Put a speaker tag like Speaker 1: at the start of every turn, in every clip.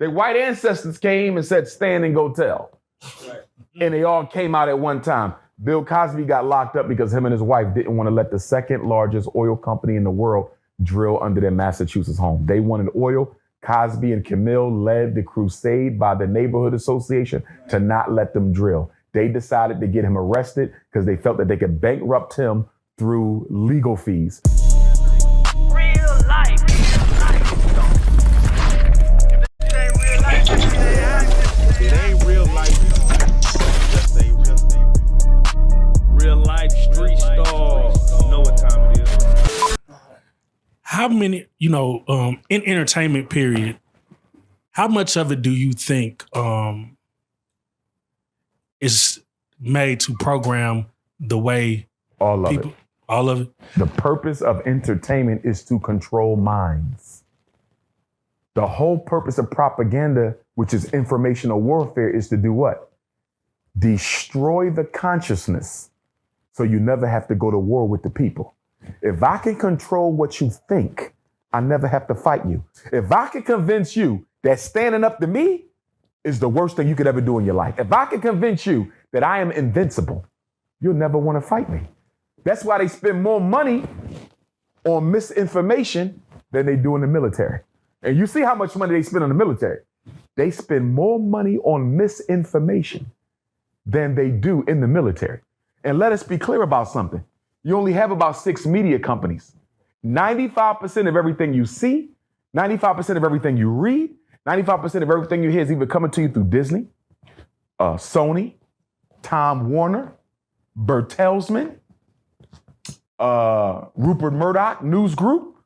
Speaker 1: Their white ancestors came and said, stand and go tell. Right. And they all came out at one time. Bill Cosby got locked up because him and his wife didn't want to let the second largest oil company in the world drill under their Massachusetts home. They wanted oil. Cosby and Camille led the crusade by the neighborhood association to not let them drill. They decided to get him arrested because they felt that they could bankrupt him through legal fees.
Speaker 2: Real life. It ain't real life. Just ain't real. Real life street stars. You know what time it is.
Speaker 3: How many, in entertainment period, how much of it do you think is made to program the way
Speaker 1: all of it?
Speaker 3: All of it?
Speaker 1: The purpose of entertainment is to control minds. The whole purpose of propaganda, which is informational warfare, is to do what? Destroy the consciousness so you never have to go to war with the people. If I can control what you think, I never have to fight you. If I can convince you that standing up to me is the worst thing you could ever do in your life. If I can convince you that I am invincible, you'll never want to fight me. That's why they spend more money on misinformation than they do in the military. And you see how much money they spend on the military. They spend more money on misinformation than they do in the military. And let us be clear about something. You only have about 6 media companies. 95% of everything you see, 95% of everything you read, 95% of everything you hear is either coming to you through Disney, Sony, Time Warner, Bertelsmann, Rupert Murdoch News Group,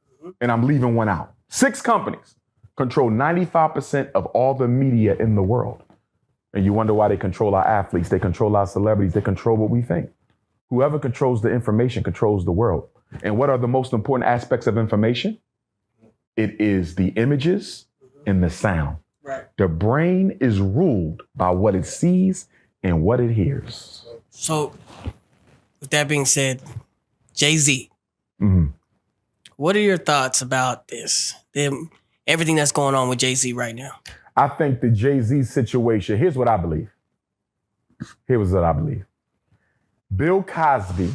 Speaker 1: and I'm leaving one out. 6 companies control 95% of all the media in the world. And you wonder why they control our athletes, they control our celebrities, they control what we think. Whoever controls the information controls the world. And what are the most important aspects of information? It is the images and the sound.
Speaker 4: Right.
Speaker 1: The brain is ruled by what it sees and what it hears.
Speaker 4: So, with that being said, Jay-Z, what are your thoughts about this? Everything that's going on with Jay-Z right now?
Speaker 1: I think the Jay-Z situation, here's what I believe. Bill Cosby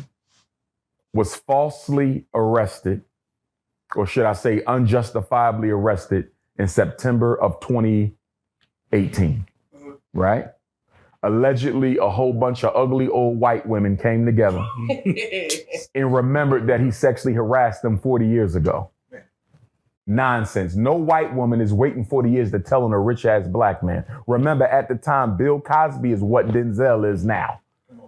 Speaker 1: was falsely arrested, or should I say unjustifiably arrested, in September of 2018, right? Allegedly, a whole bunch of ugly old white women came together and remembered that he sexually harassed them 40 years ago. Nonsense. No white woman is waiting 40 years to tell on a rich-ass black man. Remember, at the time, Bill Cosby is what Denzel is now.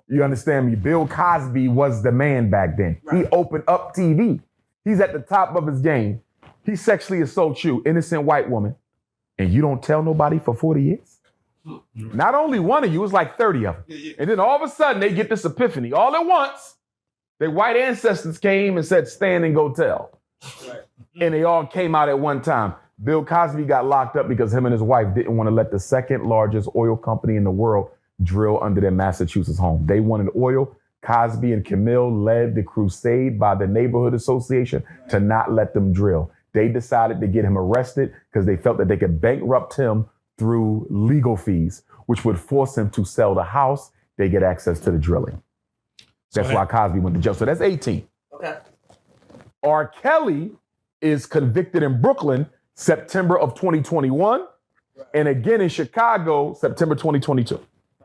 Speaker 1: You understand me? Bill Cosby was the man back then. Right. He opened up TV. He's at the top of his game. He sexually assaults you, innocent white woman, and you don't tell nobody for 40 years? Not only one of you, it's like 30 of them. And then all of a sudden, they get this epiphany. All at once, their white ancestors came and said, stand and go tell. Right. And they all came out at one time. Bill Cosby got locked up because him and his wife didn't want to let the second largest oil company in the world drill under their Massachusetts home. They wanted oil. Cosby and Camille led the crusade by the neighborhood association to not let them drill. They decided to get him arrested because they felt that they could bankrupt him through legal fees, which would force him to sell the house. They get access to the drilling. That's why Cosby went to jail. So that's 18.
Speaker 4: Okay.
Speaker 1: R. Kelly is convicted in Brooklyn, September of 2021, and again in Chicago, September 2022.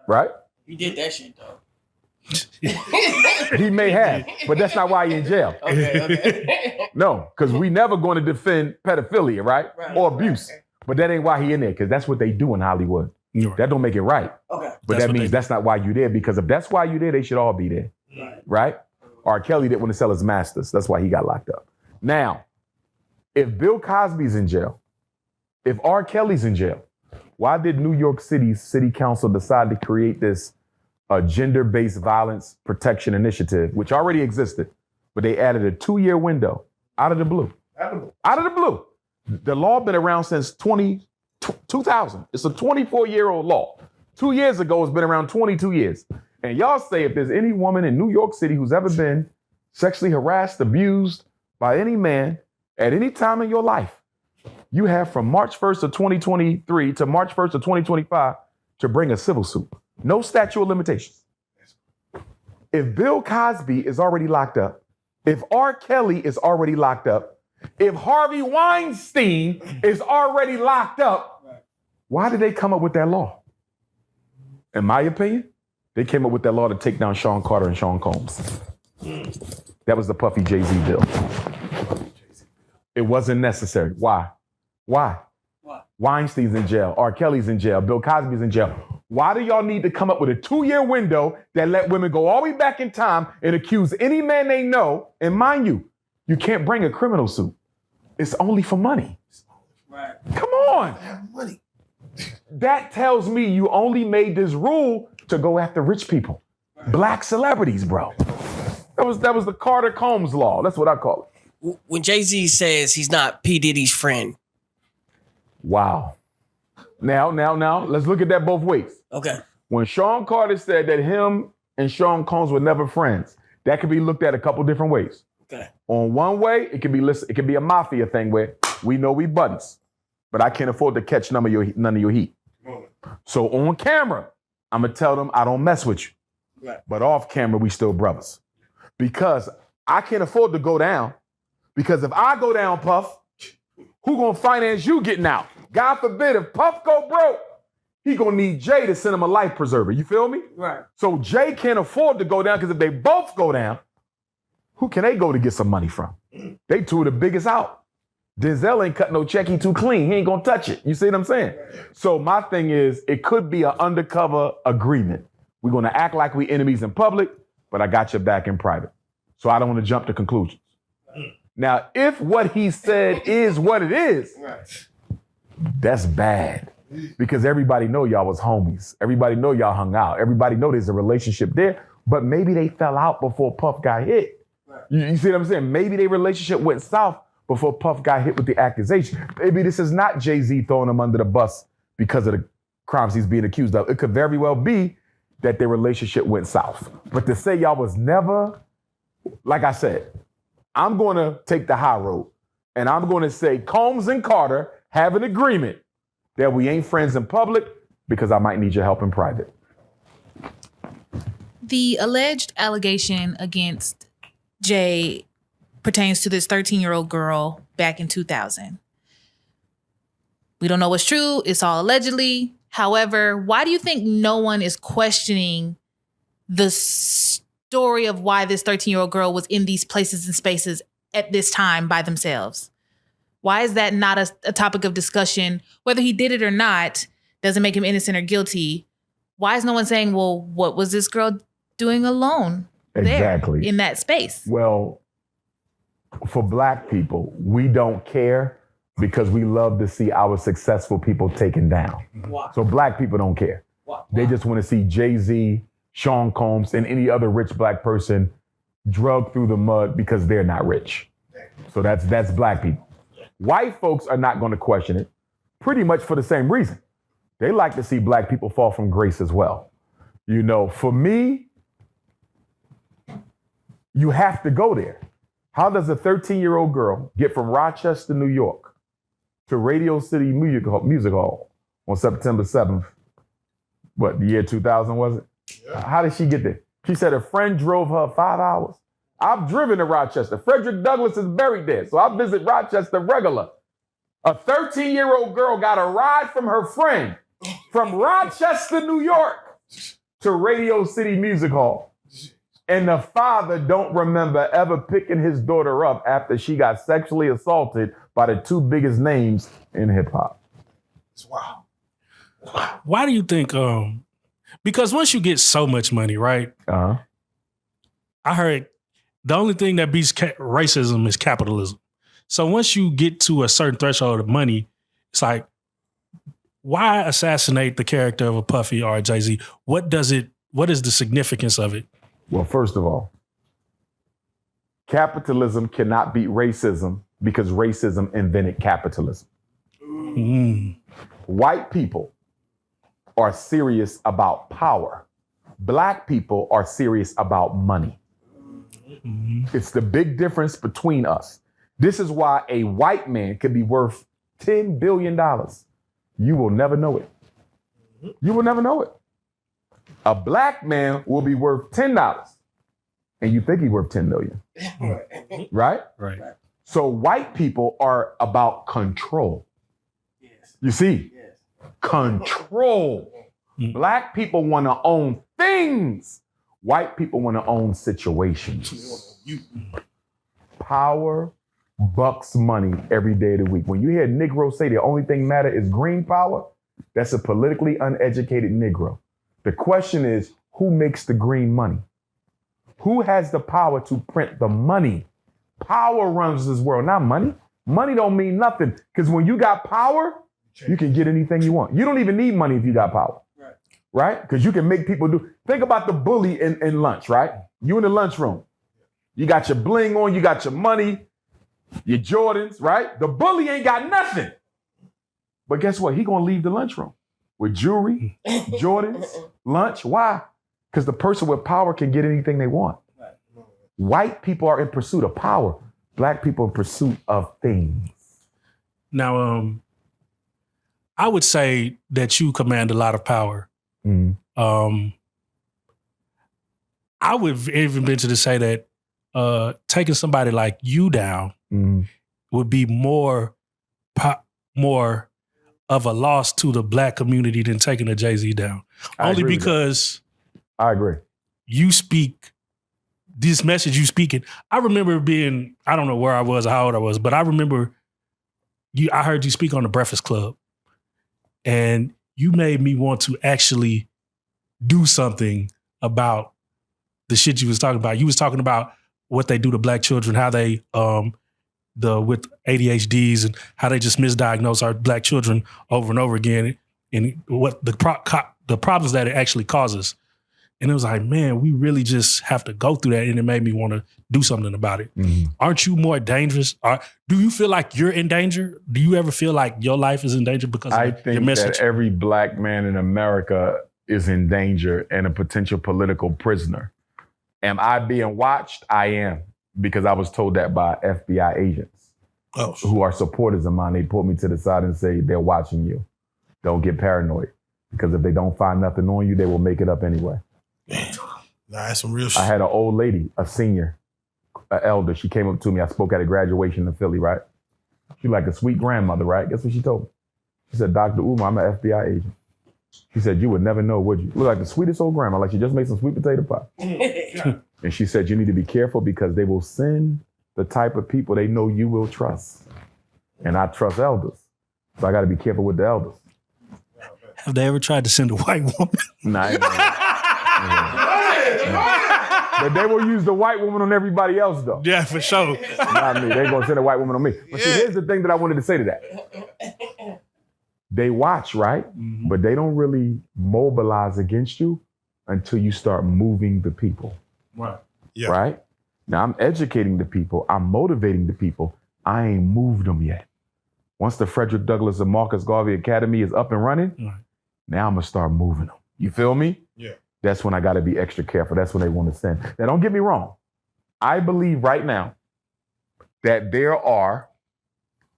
Speaker 1: Right?
Speaker 4: He did that shit, though.
Speaker 1: He may have, but that's not why he's in jail.
Speaker 4: Okay.
Speaker 1: No, because we never going to defend pedophilia, right? Or abuse. Right. But that ain't why he in there, because that's what they do in Hollywood. Right. That don't make it right.
Speaker 4: Okay.
Speaker 1: But that means that's not why you there, because if that's why you there, they should all be there. Right? R. Kelly didn't want to sell his masters. That's why he got locked up. Now, if Bill Cosby's in jail, if R. Kelly's in jail, why did New York City's city council decide to create this gender-based violence protection initiative, which already existed, but they added a 2-year window out of the blue? Out of the blue. The law been around since 2000. It's a 24-year-old law. 2 years ago, it's been around 22 years. And y'all say if there's any woman in New York City who's ever been sexually harassed, abused by any man at any time in your life, You have from March 1st of 2023 to March 1st of 2025 to bring a civil suit. No statute of limitations. If Bill Cosby is already locked up, if R. Kelly is already locked up, if Harvey Weinstein is already locked up, why did they come up with that law? In my opinion, they came up with that law to take down Sean Carter and Sean Combs. That was the Puffy Jay-Z bill. It wasn't necessary. Why? Weinstein's in jail. R. Kelly's in jail. Bill Cosby's in jail. Why do y'all need to come up with a 2-year window that let women go all the way back in time and accuse any man they know? And mind you, you can't bring a criminal suit. It's only for money.
Speaker 4: Right.
Speaker 1: Come on.
Speaker 5: Money.
Speaker 1: That tells me you only made this rule to go after rich people. Black celebrities, bro. That was the Carter Combs law. That's what I call it.
Speaker 4: When Jay-Z says he's not P. Diddy's friend.
Speaker 1: Wow. Now, let's look at that both ways.
Speaker 4: Okay.
Speaker 1: When Sean Carter said that him and Sean Combs were never friends, that could be looked at a couple different ways.
Speaker 4: Okay.
Speaker 1: On one way, it could be a mafia thing where we know we buddies, but I can't afford to catch none of your heat. So on camera, I'm gonna tell them I don't mess with you.
Speaker 4: Right.
Speaker 1: But off camera, we still brothers. Because I can't afford to go down. Because if I go down, Puff, who gonna finance you getting out? God forbid, if Puff go broke, he gonna need Jay to send him a life preserver. You feel me?
Speaker 4: Right.
Speaker 1: So Jay can't afford to go down because if they both go down, who can they go to get some money from? They two are the biggest out. Denzel ain't cut no check, he too clean. He ain't gonna touch it. You see what I'm saying? So my thing is, it could be an undercover agreement. We're gonna act like we enemies in public, but I got your back in private. So I don't wanna jump to conclusions. Now, if what he said is what it is, that's bad. Because everybody know y'all was homies. Everybody know y'all hung out. Everybody know there's a relationship there, but maybe they fell out before Puff got hit. You see what I'm saying? Maybe their relationship went south before Puff got hit with the accusation. Maybe this is not Jay-Z throwing him under the bus because of the crimes he's being accused of. It could very well be that their relationship went south. But to say y'all was never, like I said, I'm going to take the high road. And I'm going to say Combs and Carter have an agreement that we ain't friends in public because I might need your help in private.
Speaker 6: The alleged allegation against Jay pertains to this 13-year-old girl back in 2000. We don't know what's true. It's all allegedly. However, why do you think no one is questioning the story of why this 13-year-old girl was in these places and spaces at this time by themselves? Why is that not a topic of discussion? Whether he did it or not doesn't make him innocent or guilty. Why is no one saying, well, what was this girl doing alone
Speaker 1: Exactly.
Speaker 6: there in that space?
Speaker 1: Well, for Black people, we don't care because we love to see our successful people taken down.
Speaker 4: Wow.
Speaker 1: So Black people don't care.
Speaker 4: Wow.
Speaker 1: They just want to see Jay-Z, Sean Combs, and any other rich Black person drugged through the mud because they're not rich. So that's Black people. White folks are not going to question it, pretty much for the same reason. They like to see Black people fall from grace as well. You know, for me, you have to go there. How does a 13-year-old girl get from Rochester, New York to Radio City Music Hall on September 7th? What, the year 2000 was it? Yeah. How did she get there? She said a friend drove her 5 hours. I've driven to Rochester. Frederick Douglass is buried there, so I visit Rochester regular. A 13-year-old girl got a ride from her friend from Rochester, New York to Radio City Music Hall. And the father don't remember ever picking his daughter up after she got sexually assaulted by the two biggest names in hip hop.
Speaker 5: Wow.
Speaker 3: Why do you think, because once you get so much money, right?
Speaker 1: Uh-huh.
Speaker 3: I heard the only thing that beats racism is capitalism. So once you get to a certain threshold of money, it's like, why assassinate the character of a Puffy or a Jay-Z? What is the significance of it?
Speaker 1: Well, first of all, capitalism cannot beat racism because racism invented capitalism. White people are serious about power. Black people are serious about money. It's the big difference between us. This is why a white man could be worth $10 billion. You will never know it. You will never know it. A black man will be worth $10 and you think he's worth 10 million. Right?
Speaker 3: Right.
Speaker 1: So white people are about control. You see? Control. Black people want to own things. White people want to own situations. Power bucks money every day of the week. When you hear Negroes say the only thing matter is green power, that's a politically uneducated Negro. The question is, who makes the green money? Who has the power to print the money? Power runs this world, not money. Money don't mean nothing, because when you got power, you can get anything you want. You don't even need money if you got power. Right? Because you can make people do. Think about the bully in lunch, right? You in the lunchroom. You got your bling on, you got your money, your Jordans, right? The bully ain't got nothing. But guess what? He gonna leave the lunchroom with jewelry, Jordans, lunch. Why? Because the person with power can get anything they want. White people are in pursuit of power. Black people in pursuit of things.
Speaker 3: Now, I would say that you command a lot of power. I would even venture to say that taking somebody like you down would be more of a loss to the black community than taking a Jay-Z down. Only because
Speaker 1: I agree.
Speaker 3: You speak this message you speaking. I remember being, I don't know where I was or how old I was, but I remember I heard you speak on the Breakfast Club, and you made me want to actually do something about the shit you was talking about. You was talking about what they do to black children, how they with ADHDs and how they just misdiagnose our black children over and over again, and what the problems that it actually causes. And it was like, man, we really just have to go through that, and it made me want to do something about it. Aren't you more dangerous? Do you feel like you're in danger? Do you ever feel like your life is in danger because of your message?
Speaker 1: I think that every black man in America is in danger and a potential political prisoner. Am I being watched? I am, because I was told that by FBI agents who are supporters of mine. They pulled me to the side and say, they're watching you. Don't get paranoid, because if they don't find nothing on you, they will make it up anyway.
Speaker 5: Nah, that's some real shit.
Speaker 1: I had an old lady, a senior, an elder. She came up to me. I spoke at a graduation in Philly, right? She like a sweet grandmother, right? Guess what she told me? She said, Dr. Umar, I'm an FBI agent. She said, you would never know, would you? Look like the sweetest old grandma, like she just made some sweet potato pie. And she said, you need to be careful, because they will send the type of people they know you will trust. And I trust elders. So I got to be careful with the elders.
Speaker 3: Have they ever tried to send a white woman?
Speaker 1: Nah, but they will use the white woman on everybody else, though.
Speaker 3: Yeah, for sure.
Speaker 1: Not me. They're going to send a white woman on me. But see, here's the thing that I wanted to say to that. They watch, right? But they don't really mobilize against you until you start moving the people.
Speaker 3: Right.
Speaker 5: Yeah.
Speaker 1: Right? Now, I'm educating the people. I'm motivating the people. I ain't moved them yet. Once the Frederick Douglass and Marcus Garvey Academy is up and running, now I'm going to start moving them. You feel me?
Speaker 5: Yeah.
Speaker 1: That's when I got to be extra careful. That's when they want to send. Now, don't get me wrong. I believe right now that there are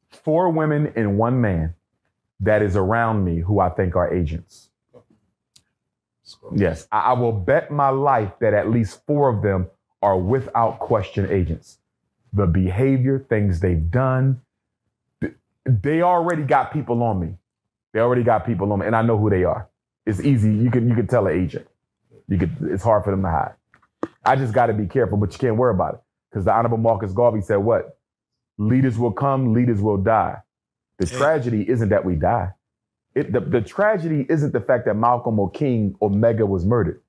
Speaker 1: 4 women and 1 man that is around me who I think are agents. Yes, I will bet my life that at least 4 of them are without question agents. The behavior, things they've done, they already got people on me. They already got people on me, and I know who they are. It's easy. You can tell an agent. It's hard for them to hide. I just got to be careful, but you can't worry about it, because the Honorable Marcus Garvey said what? Leaders will come, leaders will die. The tragedy isn't that we die. The tragedy isn't the fact that Malcolm or King or Mega was murdered.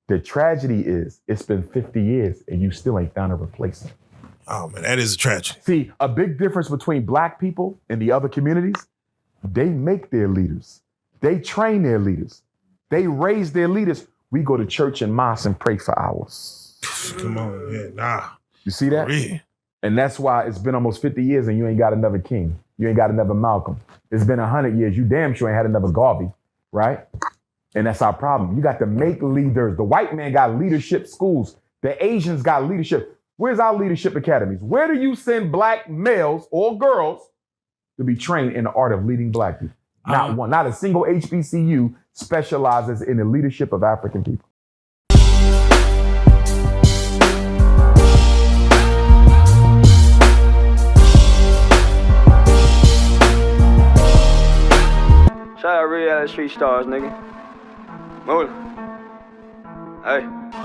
Speaker 1: The tragedy is it's been 50 years and you still ain't found a replacement.
Speaker 5: Oh, man, that is a tragedy.
Speaker 1: See, a big difference between black people and the other communities, they make their leaders. They train their leaders. They raise their leaders. We go to church and mosque and pray for hours.
Speaker 5: Come on, yeah, nah.
Speaker 1: You see that?
Speaker 5: Really?
Speaker 1: And that's why it's been almost 50 years and you ain't got another King. You ain't got another Malcolm. It's been 100 years. You damn sure ain't had another Garvey, right? And that's our problem. You got to make leaders. The white man got leadership schools. The Asians got leadership. Where's our leadership academies? Where do you send black males or girls to be trained in the art of leading Black people. Not a single HBCU specializes in the leadership of African people.
Speaker 7: Shout out Reallyfe Street Stars, nigga. Moolah. Hey.